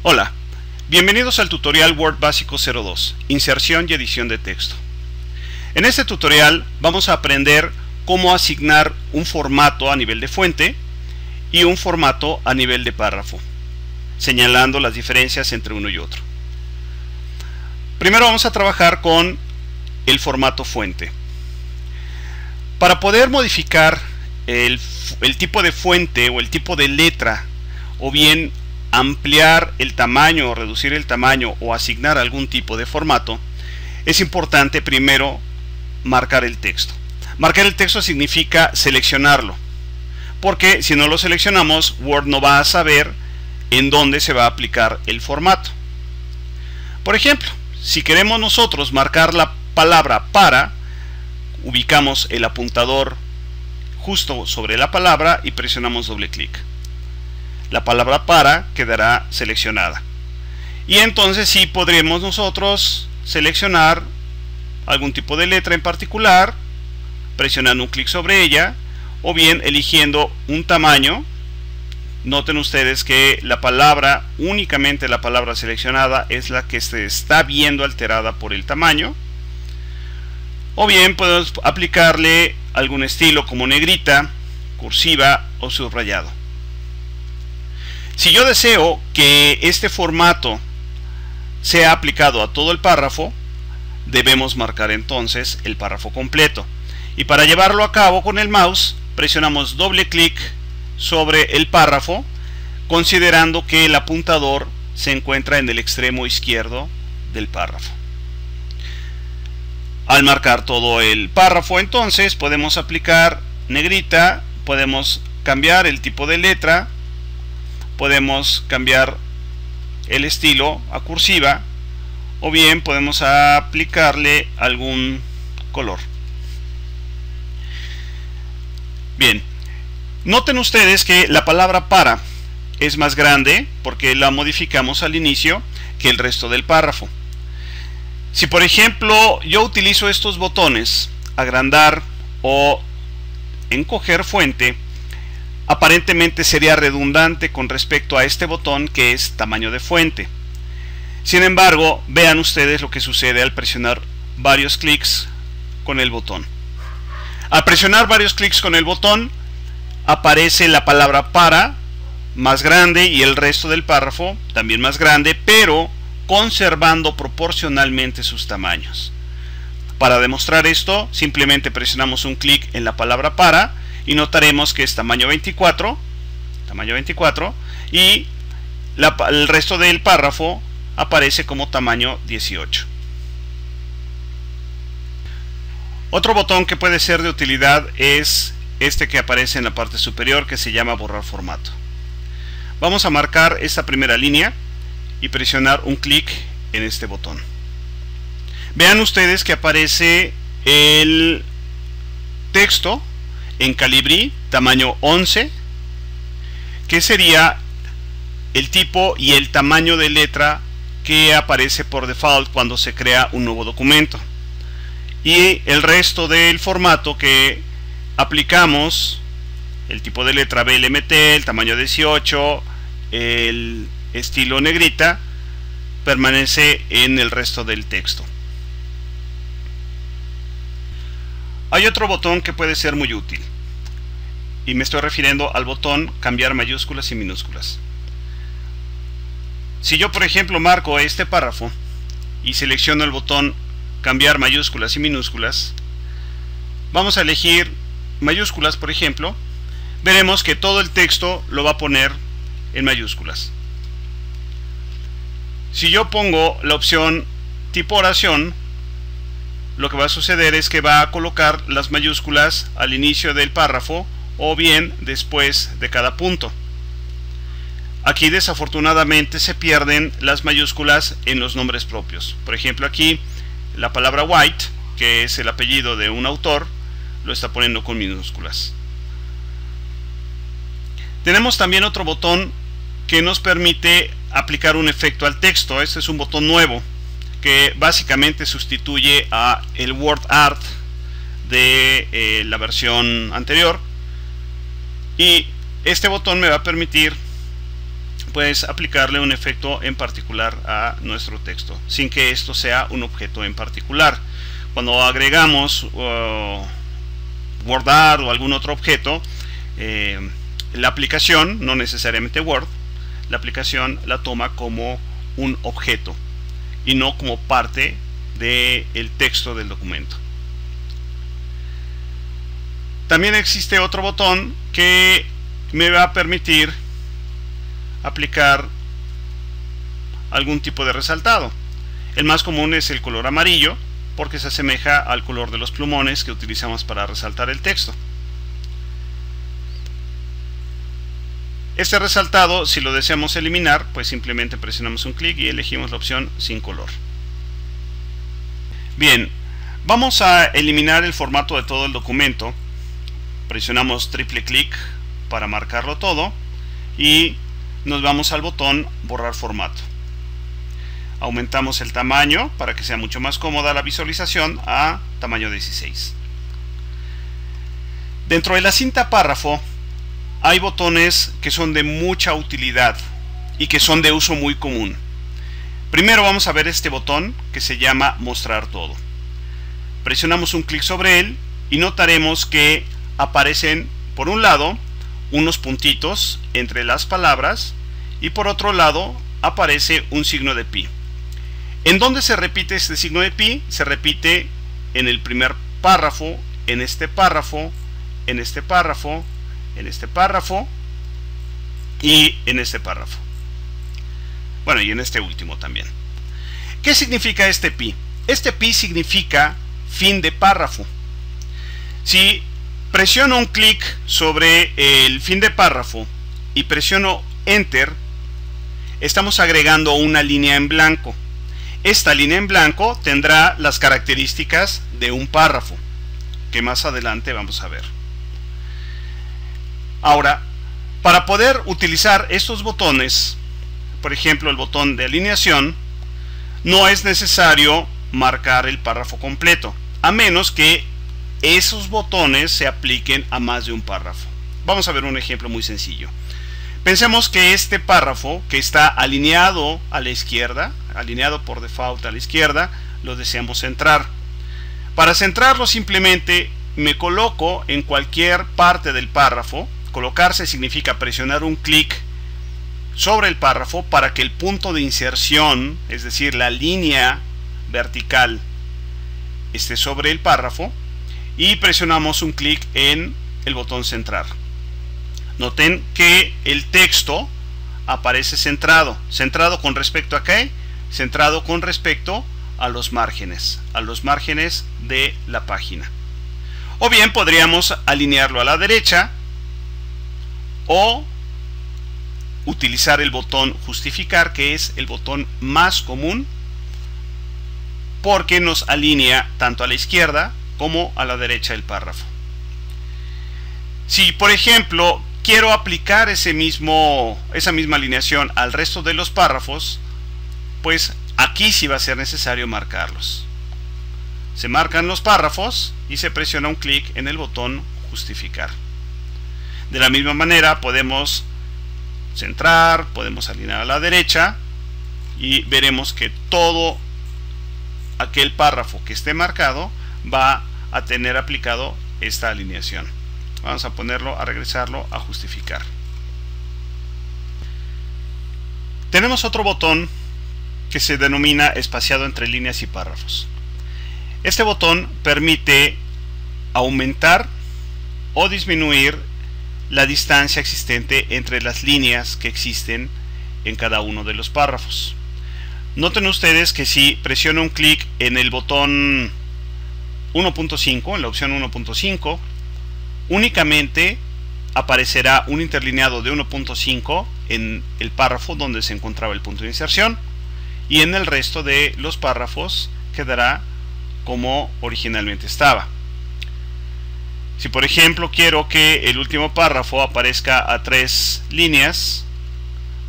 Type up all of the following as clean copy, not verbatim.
Hola, bienvenidos al tutorial Word Básico 02, Inserción y edición de texto. En este tutorial vamos a aprender cómo asignar un formato a nivel de fuente y un formato a nivel de párrafo, señalando las diferencias entre uno y otro. Primero vamos a trabajar con el formato fuente. Para poder modificar el tipo de fuente o el tipo de letra, o bien ampliar el tamaño o reducir el tamaño o asignar algún tipo de formato, es importante primero marcar el texto. Marcar el texto significa seleccionarlo, porque si no lo seleccionamos, Word no va a saber en dónde se va a aplicar el formato. Por ejemplo, si queremos nosotros marcar la palabra para, ubicamos el apuntador justo sobre la palabra y presionamos doble clic. La palabra para quedará seleccionada. Y entonces sí podremos nosotros seleccionar algún tipo de letra en particular, presionando un clic sobre ella, o bien eligiendo un tamaño. Noten ustedes que la palabra, únicamente la palabra seleccionada, es la que se está viendo alterada por el tamaño. O bien podemos aplicarle algún estilo como negrita, cursiva o subrayado. Si yo deseo que este formato sea aplicado a todo el párrafo, debemos marcar entonces el párrafo completo. Y para llevarlo a cabo con el mouse, presionamos doble clic sobre el párrafo, considerando que el apuntador se encuentra en el extremo izquierdo del párrafo. Al marcar todo el párrafo, entonces podemos aplicar negrita, podemos cambiar el tipo de letra, podemos cambiar el estilo a cursiva, o bien podemos aplicarle algún color. Bien, noten ustedes que la palabra para es más grande porque la modificamos al inicio que el resto del párrafo. Si por ejemplo yo utilizo estos botones, agrandar o encoger fuente, aparentemente sería redundante con respecto a este botón que es tamaño de fuente. Sin embargo, vean ustedes lo que sucede al presionar varios clics con el botón. Al presionar varios clics con el botón, aparece la palabra para más grande y el resto del párrafo también más grande, pero conservando proporcionalmente sus tamaños. Para demostrar esto, simplemente presionamos un clic en la palabra para y notaremos que es tamaño 24 y el resto del párrafo aparece como tamaño 18. Otro botón que puede ser de utilidad es este que aparece en la parte superior, que se llama borrar formato. Vamos a marcar esta primera línea y presionar un clic en este botón. Vean ustedes que aparece el texto en Calibri tamaño 11, que sería el tipo y el tamaño de letra que aparece por default cuando se crea un nuevo documento. Y el resto del formato que aplicamos, el tipo de letra BLMT, el tamaño 18, el estilo negrita, permanece en el resto del texto. Hay otro botón que puede ser muy útil, y me estoy refiriendo al botón cambiar mayúsculas y minúsculas. Si yo por ejemplo marco este párrafo y selecciono el botón cambiar mayúsculas y minúsculas, vamos a elegir mayúsculas por ejemplo, veremos que todo el texto lo va a poner en mayúsculas. Si yo pongo la opción tipo oración, lo que va a suceder es que va a colocar las mayúsculas al inicio del párrafo o bien después de cada punto. Aquí desafortunadamente se pierden las mayúsculas en los nombres propios. Por ejemplo, aquí la palabra White, que es el apellido de un autor, lo está poniendo con minúsculas. Tenemos también otro botón que nos permite aplicar un efecto al texto. Este es un botón nuevo que básicamente sustituye a el Word Art de la versión anterior, y este botón me va a permitir pues aplicarle un efecto en particular a nuestro texto, sin que esto sea un objeto en particular. Cuando agregamos WordArt o algún otro objeto, la aplicación, no necesariamente Word, la aplicación la toma como un objeto y no como parte del texto del documento. También existe otro botón que me va a permitir aplicar algún tipo de resaltado. El más común es el color amarillo, porque se asemeja al color de los plumones que utilizamos para resaltar el texto. Este resaltado, si lo deseamos eliminar, pues simplemente presionamos un clic y elegimos la opción sin color. Bien, vamos a eliminar el formato de todo el documento. Presionamos triple clic para marcarlo todo y nos vamos al botón borrar formato. Aumentamos el tamaño para que sea mucho más cómoda la visualización a tamaño 16. Dentro de la cinta párrafo hay botones que son de mucha utilidad y que son de uso muy común. Primero vamos a ver este botón que se llama mostrar todo. Presionamos un clic sobre él y notaremos que aparecen por un lado unos puntitos entre las palabras y por otro lado aparece un signo de pi. ¿En dónde se repite este signo de pi? Se repite en el primer párrafo, en este párrafo, en este párrafo, en este párrafo y en este párrafo. Bueno, y en este último también. ¿Qué significa este pi? Este pi significa fin de párrafo. Si presiono un clic sobre el fin de párrafo y presiono Enter, estamos agregando una línea en blanco. Esta línea en blanco tendrá las características de un párrafo, que más adelante vamos a ver. Ahora, para poder utilizar estos botones, por ejemplo el botón de alineación, no es necesario marcar el párrafo completo, a menos que esos botones se apliquen a más de un párrafo. Vamos a ver un ejemplo muy sencillo. Pensemos que este párrafo, que está alineado a la izquierda, alineado por default a la izquierda, lo deseamos centrar. Para centrarlo simplemente me coloco en cualquier parte del párrafo. Colocarse significa presionar un clic sobre el párrafo para que el punto de inserción, es decir, la línea vertical, esté sobre el párrafo, y presionamos un clic en el botón centrar. Noten que el texto aparece centrado. ¿Centrado con respecto a qué? Centrado con respecto a los márgenes de la página. O bien podríamos alinearlo a la derecha o utilizar el botón justificar, que es el botón más común porque nos alinea tanto a la izquierda como a la derecha del párrafo. Si por ejemplo quiero aplicar esa misma alineación al resto de los párrafos, pues aquí sí va a ser necesario marcarlos. Se marcan los párrafos y se presiona un clic en el botón justificar. De la misma manera podemos centrar, podemos alinear a la derecha y veremos que todo aquel párrafo que esté marcado va a tener aplicado esta alineación. Vamos a ponerlo, a regresarlo a justificar. Tenemos otro botón que se denomina espaciado entre líneas y párrafos. Este botón permite aumentar o disminuir la distancia existente entre las líneas que existen en cada uno de los párrafos. Noten ustedes que si presiono un clic en el botón 1.5, en la opción 1.5, únicamente aparecerá un interlineado de 1.5 en el párrafo donde se encontraba el punto de inserción, y en el resto de los párrafos quedará como originalmente estaba. Si por ejemplo quiero que el último párrafo aparezca a 3 líneas,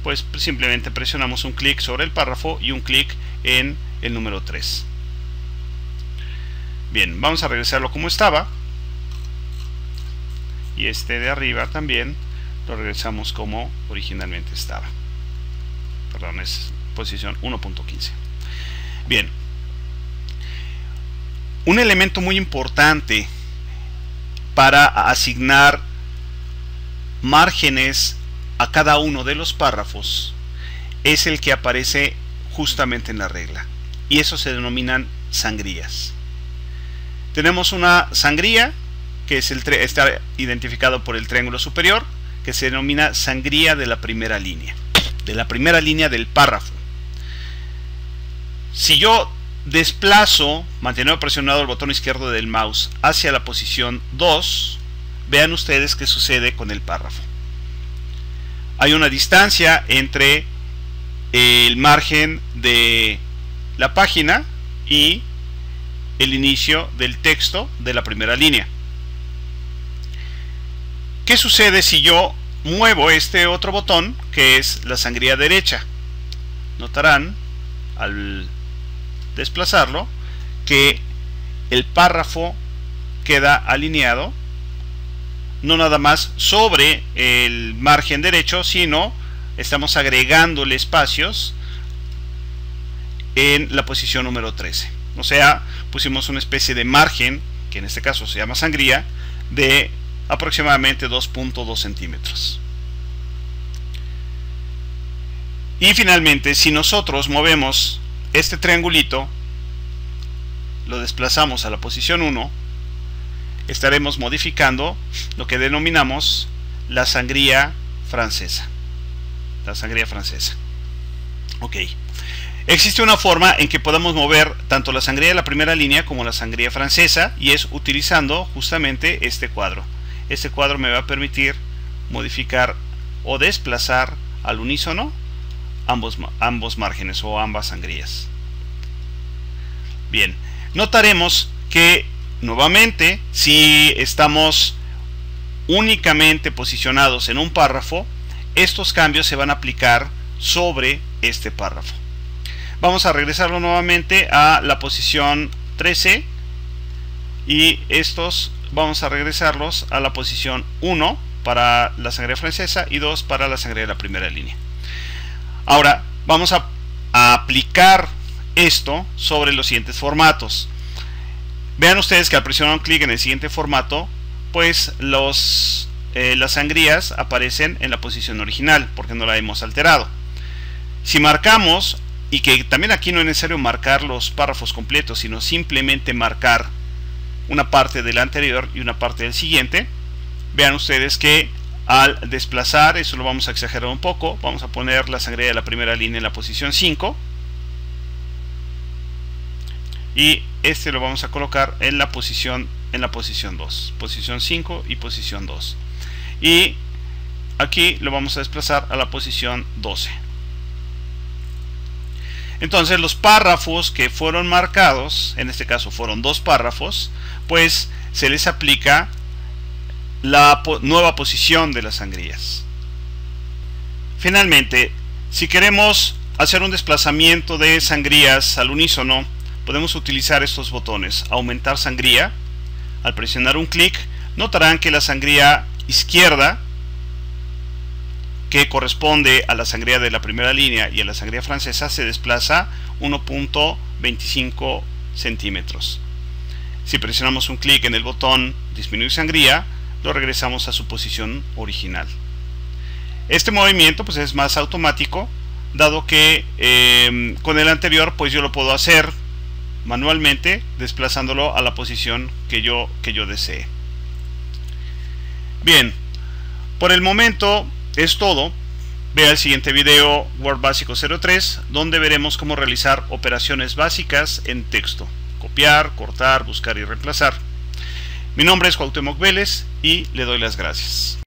pues simplemente presionamos un clic sobre el párrafo y un clic en el número 3. Bien, vamos a regresarlo como estaba, y este de arriba también lo regresamos como originalmente estaba. perdón, es posición 1.15. Bien, un elemento muy importante para asignar márgenes a cada uno de los párrafos es el que aparece justamente en la regla, y eso se denominan sangrías. Tenemos una sangría que es está identificado por el triángulo superior, que se denomina sangría de la primera línea del párrafo. Si yo desplazo, manteniendo presionado el botón izquierdo del mouse hacia la posición 2, vean ustedes qué sucede con el párrafo. Hay una distancia entre el margen de la página y el inicio del texto de la primera línea. ¿Qué sucede si yo muevo este otro botón, que es la sangría derecha? Notarán al desplazarlo que el párrafo queda alineado no nada más sobre el margen derecho, sino estamos agregándole espacios en la posición número 13. O sea, pusimos una especie de margen, que en este caso se llama sangría, de aproximadamente 2.2 centímetros. Y finalmente, si nosotros movemos este triangulito, lo desplazamos a la posición 1, estaremos modificando lo que denominamos la sangría francesa. Ok. Existe una forma en que podemos mover tanto la sangría de la primera línea como la sangría francesa, y es utilizando justamente este cuadro. Este cuadro me va a permitir modificar o desplazar al unísono ambos márgenes o ambas sangrías. Bien, notaremos que nuevamente, si estamos únicamente posicionados en un párrafo, estos cambios se van a aplicar sobre este párrafo. Vamos a regresarlo nuevamente a la posición 13 y estos vamos a regresarlos a la posición 1 para la sangría francesa y 2 para la sangría de la primera línea. Ahora vamos a aplicar esto sobre los siguientes formatos. Vean ustedes que al presionar un clic en el siguiente formato, pues las sangrías aparecen en la posición original porque no la hemos alterado. Si marcamos, y que también aquí no es necesario marcar los párrafos completos, sino simplemente marcar una parte del anterior y una parte del siguiente, vean ustedes que al desplazar, eso lo vamos a exagerar un poco, vamos a poner la sangría de la primera línea en la posición 5 y este lo vamos a colocar en la posición 2, posición 5 y posición 2, y aquí lo vamos a desplazar a la posición 12. Entonces los párrafos que fueron marcados, en este caso fueron 2 párrafos, pues se les aplica la nueva posición de las sangrías. Finalmente, si queremos hacer un desplazamiento de sangrías al unísono, podemos utilizar estos botones: aumentar sangría. Al presionar un clic, notarán que la sangría izquierda, que corresponde a la sangría de la primera línea y a la sangría francesa, se desplaza 1.25 centímetros. Si presionamos un clic en el botón disminuir sangría, lo regresamos a su posición original. Este movimiento pues es más automático, dado que con el anterior pues yo lo puedo hacer manualmente desplazándolo a la posición que yo desee. Bien, por el momento es todo. Vea el siguiente video Word Básico 03, donde veremos cómo realizar operaciones básicas en texto: copiar, cortar, buscar y reemplazar. Mi nombre es Cuauhtémoc Vélez y le doy las gracias.